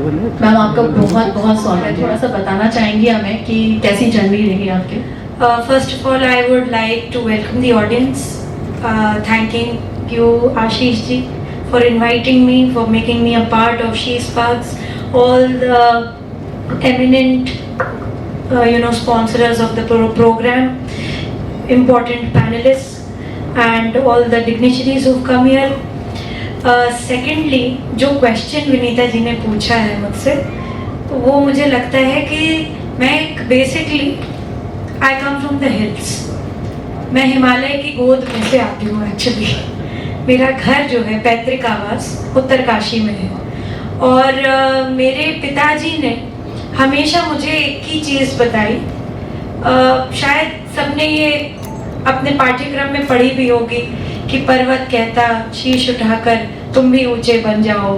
Ma'am आपका बहुत बहुत स्वागत है। थोड़ा सा बताना चाहेंगी हमें कि कैसी जर्नी रही आपकी? First of all, I would like to welcome the audience, thanking you, Ashish ji, for inviting me, for making me a part of She Sparks, all the eminent, sponsors of the program, important panelists, and all the dignitaries who've come here. Secondly, जो question Vinita ji ने पूछा है मुझसे, तो वो मुझे लगता है कि मैं basically I come from the hills, मैं हिमालय की गोद में से आती हूँ एक्चुअली। मेरा घर जो है पैतृक आवास उत्तरकाशी में है, और मेरे पिताजी ने हमेशा मुझे एक ही चीज़ बताई, शायद सबने ये अपने पाठ्यक्रम में पढ़ी भी होगी कि पर्वत कहता शीश उठाकर तुम भी ऊंचे बन जाओ।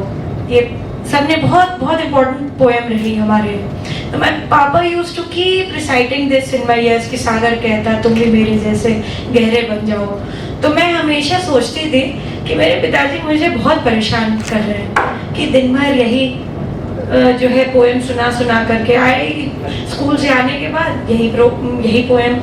ये सबने बहुत बहुत इम्पोर्टेंट पोएम रही हमारे। तो my papa used to keep reciting this in my ears कि सागर कहता तुम भी मेरे जैसे गहरे बन जाओ। तो मैं हमेशा सोचती थी कि मेरे पिताजी मुझे बहुत परेशान कर रहे हैं कि दिन भर यही जो है पोएम सुना करके आए, स्कूल से आने के बाद यही पोएम,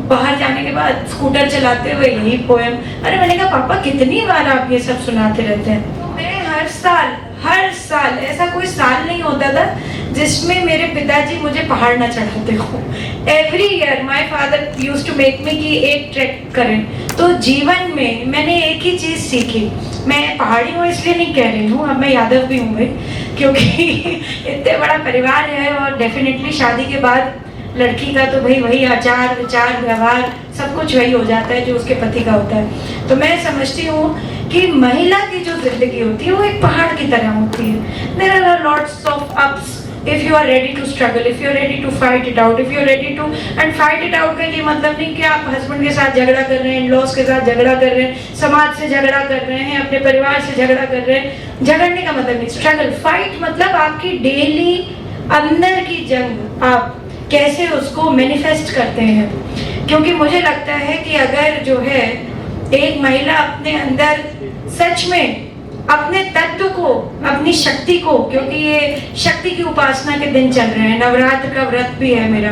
बाहर जाने के बाद स्कूटर चलाते हुए यही पोएम। अरे मैंने कहा पापा कितनी बार आप ये सब सुनाते रहते हैं? तो मैं हर साल ऐसा कोई साल नहीं होता था जिसमें मेरे पिताजी मुझे पहाड़ ना चढ़ाते हो। Every year my father used to make me कि एक ट्रैक करें। तो जीवन में मैंने एक ही चीज़ सीखी, मैं पहाड़ी हूँ इसलिए नहीं कह रही हूँ, अब मैं यादव भी हूँ भाई, क्योंकि इतने बड़ा परिवार है और डेफिनेटली शादी के बाद लड़की का तो भाई वही आचार विचार व्यवहार सब कुछ वही हो जाता है जो उसके पति का होता है। तो मैं समझती हूँ कि महिला की जो जिंदगी होती है वो एक पहाड़ की तरह होती है। There are lots of ups if you are ready to struggle, if you are ready to fight it out, if you are ready to and fight it out का ये मतलब नहीं कि आप हस्बैंड के साथ झगड़ा कर रहे हैं, इन-लॉज के साथ झगड़ा कर रहे हैं, समाज से झगड़ा कर रहे हैं, अपने परिवार से झगड़ा कर रहे हैं। झगड़ने का मतलब नहीं, स्ट्रगल फाइट मतलब आपकी डेली अंदर की जंग, आप कैसे उसको मैनिफेस्ट करते हैं। क्योंकि मुझे लगता है कि अगर जो है एक महिला अपने अंदर सच में अपने तत्व को, अपनी शक्ति को, क्योंकि ये शक्ति की उपासना के दिन चल रहे हैं, नवरात्र का व्रत भी है मेरा,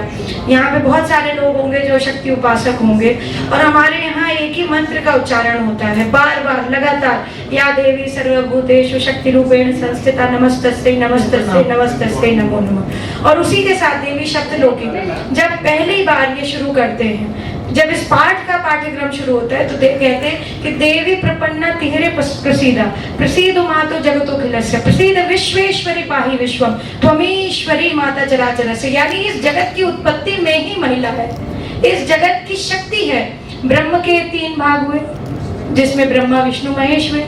यहाँ पे बहुत सारे लोग होंगे जो शक्ति उपासक होंगे, और हमारे यहाँ एक ही मंत्र का उच्चारण होता है बार बार लगातार, या देवी सर्वभूतेषु शक्ति रूपेण संस्थिता नमस्तस्यै नमस्तस्यै नमस्तस्यै नमो नमः। और उसी के साथ देवी सप्तलोकी जब पहली बार ये शुरू करते हैं, जब इस पाठ का पाठ्यक्रम शुरू होता है तो कहते हैं कि देवी प्रपन्ना तिहरे प्रसीदा प्रसीद मातो जगतो खिलस्य प्रसीद विश्वेश्वरी पाहि विश्वम त्वमीश्वरी माता चराचरस्य। यानी इस जगत की उत्पत्ति में ही महिला है, इस जगत की शक्ति है। ब्रह्म के 3 भाग हुए जिसमें ब्रह्मा विष्णु महेश हुए,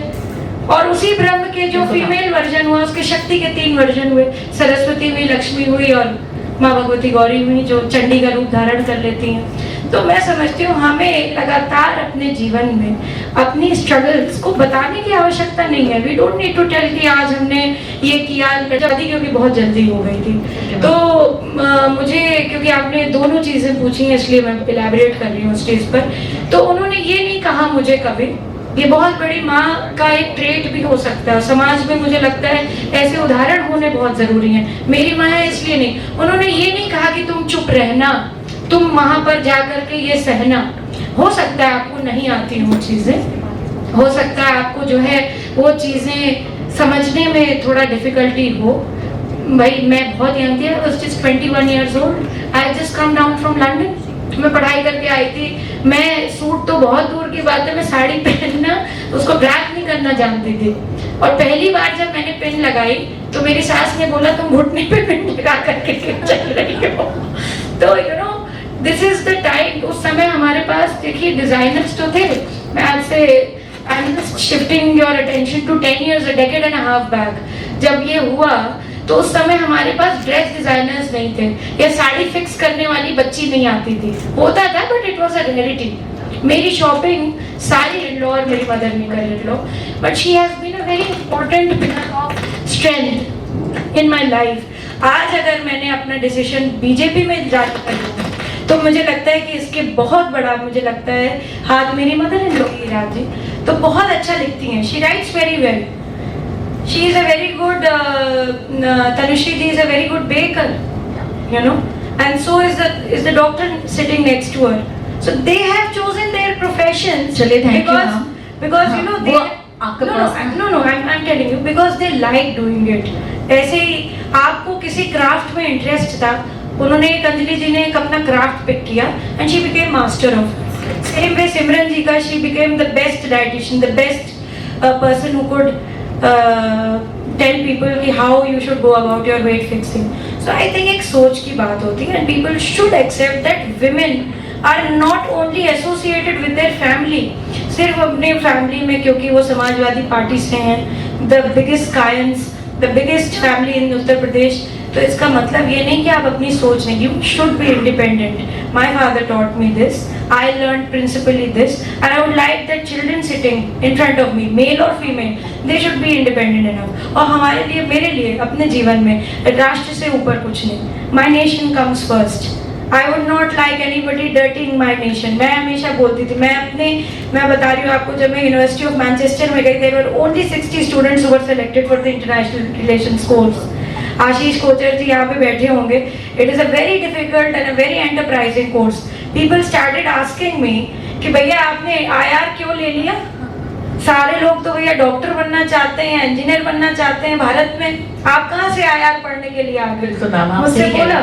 और उसी ब्रह्म के जो फीमेल वर्जन हुआ उसके शक्ति के 3 वर्जन हुए, सरस्वती हुई, लक्ष्मी हुई और माँ भगवती गौरी हुई जो चंडी का रूप धारण कर लेती हैं। तो मैं समझती हूँ हमें लगातार अपने जीवन में अपनी स्ट्रगल्स को बताने की आवश्यकता नहीं है। We don't need to tell कि आज हमने ये किया, क्योंकि बहुत जल्दी हो गई थी। तो मुझे क्योंकि आपने दोनों चीज़ें पूछी हैं इसलिए मैं इलैबोरेट कर रही हूँ स्टेज पर। तो उन्होंने ये नहीं कहा मुझे कभी, ये बहुत बड़ी माँ का एक ट्रेट भी हो सकता है। समाज में मुझे लगता है ऐसे उदाहरण होने बहुत ज़रूरी हैं। मेरी माँ है इसलिए नहीं, उन्होंने ये नहीं कहा कि तुम चुप रहना, तुम वहाँ पर जा कर के ये सहना। हो सकता है आपको नहीं आती वो चीज़ें, हो सकता है आपको जो है वो चीज़ें समझने में थोड़ा डिफिकल्टी हो। भाई मैं बहुत यंग थी, I was just 21 years old, I just come down from London. मैं पढ़ाई करके आई थी, मैं सूट तो बहुत दूर की बात है, मैं साड़ी पहनना उसको ब्लैक नहीं करना जानती थी। और पहली बार जब मैंने पिन लगाई तो मेरी सास ने बोला तुम घुटने पे पिन लगा करके क्यों चल रही हो। तो दिस इज द टाइम। उस समय हमारे पास देखिए डिजाइनर्स तो थे। मैं आज से I am just shifting your attention to 10 years, a decade and a half back। जब ये हुआ तो उस समय हमारे पास ड्रेस डिजाइनर्स नहीं थे, या साड़ी फिक्स करने वाली बच्ची नहीं आती थी। होता था but it was a reality. मेरी शॉपिंग सारी इन-लॉ और मेरी मदर ने कर in law, but she has been a very important pillar of strength in my life. आज अगर मैंने अपना डिसीजन बीजेपी में जाकर करना तो मुझे लगता है कि इसके बहुत बड़ा मुझे लगता है हाथ मेरी मदर इन लॉ की राज जी तो बहुत अच्छा लिखती हैं। She writes very well. she is a very good Tanushree ji is a very good baker, you know, and so is the doctor sitting next to her. So they have chosen their professions चलिए, thank you, because ma'am. because you know they वो आपका I'm telling you because they like doing it. ऐसे ही आपको किसी craft में interest था, उन्होंने एक अंजलि जी ने एक अपना क्राफ्ट पिक किया and she became master of. Same way Simran ji का, she became the best dietitian, the best person who could tell people कि how you should go about your weight fixing. So I think एक सोच की बात होती है and people should accept that women are not only associated with their family, सिर्फ अपने family में क्योंकि वो समाजवादी पार्टी से हैं, the biggest Kayans, the biggest family in Uttar Pradesh, तो इसका मतलब ये नहीं कि आप अपनी सोच नहीं. You should be independent. My father taught me this. I learned principally this, and I would like that children sitting in front of me, male or female, they should be independent enough. और हमारे लिए, मेरे लिए, अपने जीवन में राष्ट्र से ऊपर कुछ नहीं. My nation comes first. I would not like anybody dirtying my nation. मैं हमेशा बोलती थी, मैं बता रही हूँ आपको, जब मैं यूनिवर्सिटी ऑफ मैनचेस्टर में गई, there were only 60 students who were selected for the international relations course. आशीष कोचर जी यहाँ पे बैठे होंगे. It is a very difficult and a very enterprising course. People started asking me कि भैया आपने IR क्यों ले लिया? सारे लोग तो भैया डॉक्टर बनना चाहते हैं, इंजीनियर बनना चाहते हैं भारत में, आप कहाँ से IR पढ़ने के लिए आ गए? मुझसे बोला,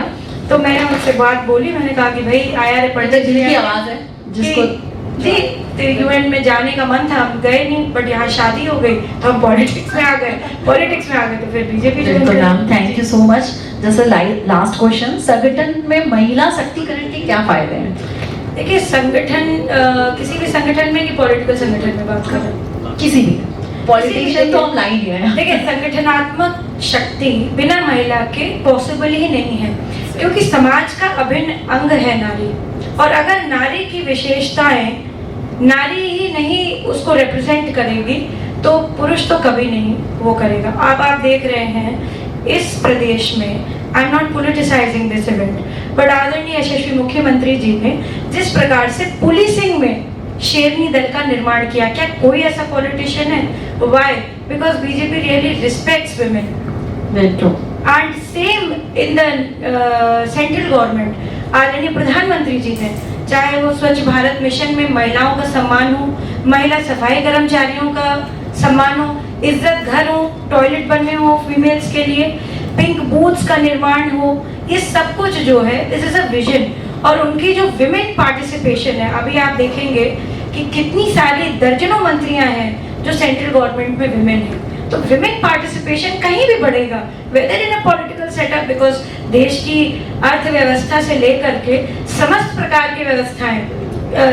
तो मैंने उनसे बात बोली, मैंने कहा कि भाई IR पढ़ने के लिए आवाज है जिसको जी यूएन में जाने का मन था, हम गए नहीं, बट यहाँ शादी हो गई तो हम पॉलिटिक्स में आ गए तो फिर BJP. Thank you so much. जैसे लास्ट क्वेश्चन, संगठन में महिला शक्तिकरण के क्या फायदे हैं? देखिए, संगठन किसी भी संगठन में कि पॉलिटिकल संगठन में बात कर रहे हैं, किसी भी पॉलिटिशियन तो हम ला ही दिए हैं. देखिए, संगठनात्मक शक्ति बिना महिला के पॉसिबल ही नहीं है, क्योंकि समाज का अभिन्न अंग है नारी, और अगर नारी की विशेषताएं नारी ही नहीं उसको रिप्रेजेंट करेगी तो पुरुष तो कभी नहीं वो करेगा. आप देख रहे हैं इस प्रदेश में, I am not politicizing this event, but आदरणीय यशस्वी मुख्यमंत्री जी ने जिस प्रकार से पुलिसिंग में शेरनी दल का निर्माण किया, क्या कोई ऐसा पॉलिटिशियन है? Why? Because BJP really respects women. Very true. And same in the central government, आदरणीय प्रधानमंत्री जी ने, चाहे वो स्वच्छ भारत मिशन में महिलाओं का सम्मान हो, महिला सफाई कर्मचारियों का सम्मान हो, इज्जत घर हो, टॉयलेट बनने हो फीमेल्स के लिए, पिंक बूथ्स का निर्माण हो, ये सब कुछ जो है दिस इज अ विजन. और उनकी जो विमेन पार्टिसिपेशन है, अभी आप देखेंगे कि कितनी सारी दर्जनों मंत्रियां हैं जो सेंट्रल गवर्नमेंट में विमेन है, तो विमेन पार्टिसिपेशन कहीं भी बढ़ेगा, whether in a political setup, because देश की अर्थव्यवस्था से लेकर के समस्त प्रकार की व्यवस्थाएं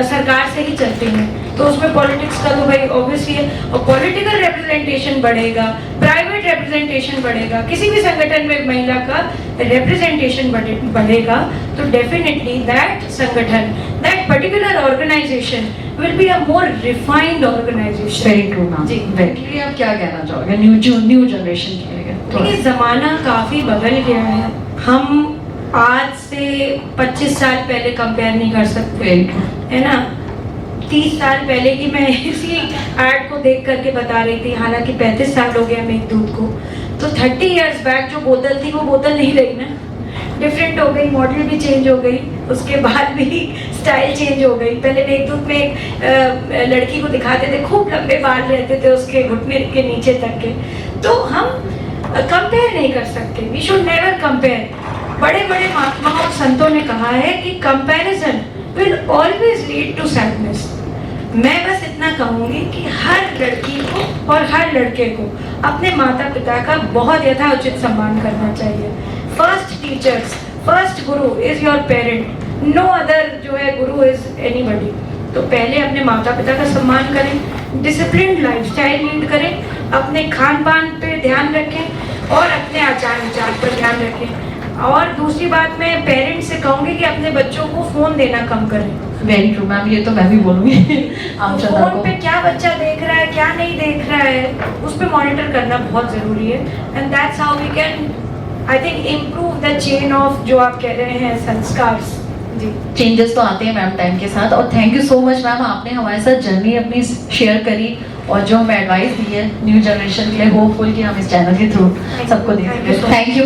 सरकार से ही चलती हैं, तो उसमें पॉलिटिक्स का तो भाई ऑब्वियसली है. और पॉलिटिकल रिप्रेजेंटेशन बढ़ेगा, प्राइवेट रिप्रेजेंटेशन बढ़ेगा, किसी भी संगठन में महिला का रिप्रेजेंटेशन बढ़ेगा, तो डेफिनेटली दैट संगठन, that particular organization will be a more refined organization. Very true, ma'am. जी, very. आप क्या कहना चाहोगे न्यू जनरेशन के लिए? देखिए, जमाना काफी बदल गया है, हम आज से 25 साल पहले कंपेयर नहीं कर सकते, है ना. 30 साल पहले की मैं इसी एड को देख करके बता रही थी, हालांकि 35 साल हो गया मेघदूत को, तो 30 इयर्स बैक जो बोतल थी वो बोतल नहीं रही ना, डिफरेंट हो गई, मॉडल भी चेंज हो गई, उसके बाद भी स्टाइल चेंज हो गई. पहले मेघदूत में एक लड़की को दिखाते थे, खूब लंबे बाल रहते थे उसके घुटने के नीचे तक के, तो हम कंपेयर नहीं कर सकते. We should never compare. बड़े बड़े महात्माओं और संतों ने कहा है कि comparison will always lead to sadness. मैं बस इतना कहूंगी कि हर लड़की को और हर लड़के को अपने माता पिता का बहुत यथाउचित सम्मान करना चाहिए. First teachers, first guru is your parent, no other जो है गुरु इज एनीबॉडी. तो पहले अपने माता पिता का सम्मान करें, डिसिप्लिन्ड लाइफस्टाइल लीड करें, अपने खान पान पे ध्यान रखें और अपने आचार विचार पर ध्यान रखें. और दूसरी बात मैं पेरेंट्स से कहूंगी कि अपने बच्चों को फोन देना कम करें. वेरी ट्रू मैम, ये तो मैं भी बोलूंगी. फोन पे क्या बच्चा देख रहा है, क्या नहीं देख रहा है, उस पर मॉनिटर करना बहुत जरूरी है. And that's how we can, I think, improve the chain of जो आप कह रहे हैं संस्कार. जी, चेंजेस तो आते हैं मैम टाइम के साथ. और thank you so much ma'am, आपने हमारे साथ जर्नी अपनी शेयर करी और जो हमें एडवाइस दी है न्यू जनरेशन के लिए, होपफुल कि हम इस चैनल के थ्रू सबको दे Thank you सकें। so much. Thank you.